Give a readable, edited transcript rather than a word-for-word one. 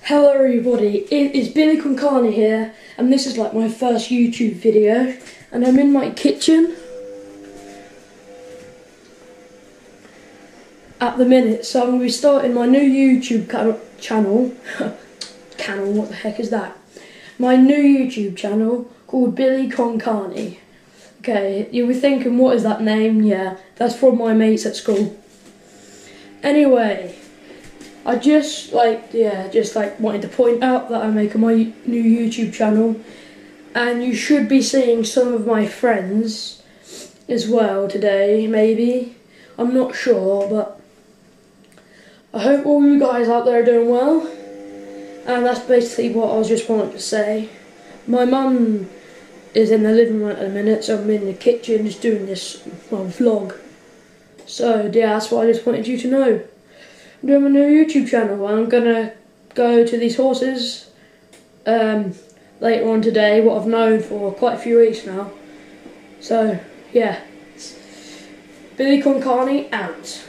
Hello everybody, it is Billy Concani here, and this is like my first YouTube video, and I'm in my kitchen at the minute, so I'm going to be starting my new YouTube channel, what the heck is that? My new YouTube channel called Billy Concani. Okay, you'll be thinking, what is that name? Yeah, that's from my mates at school. Anyway, I just wanted to point out that I'm making my new YouTube channel, and you should be seeing some of my friends as well today, maybe. I'm not sure, but I hope all you guys out there are doing well. And that's basically what I was just wanting to say. My mum is in the living room at the minute, so I'm in the kitchen just doing this vlog. So yeah, that's what I just wanted you to know. I'm doing my new YouTube channel. I'm gonna go to these horses later on today, what I've known for quite a few weeks now. So yeah, Billy Concani out.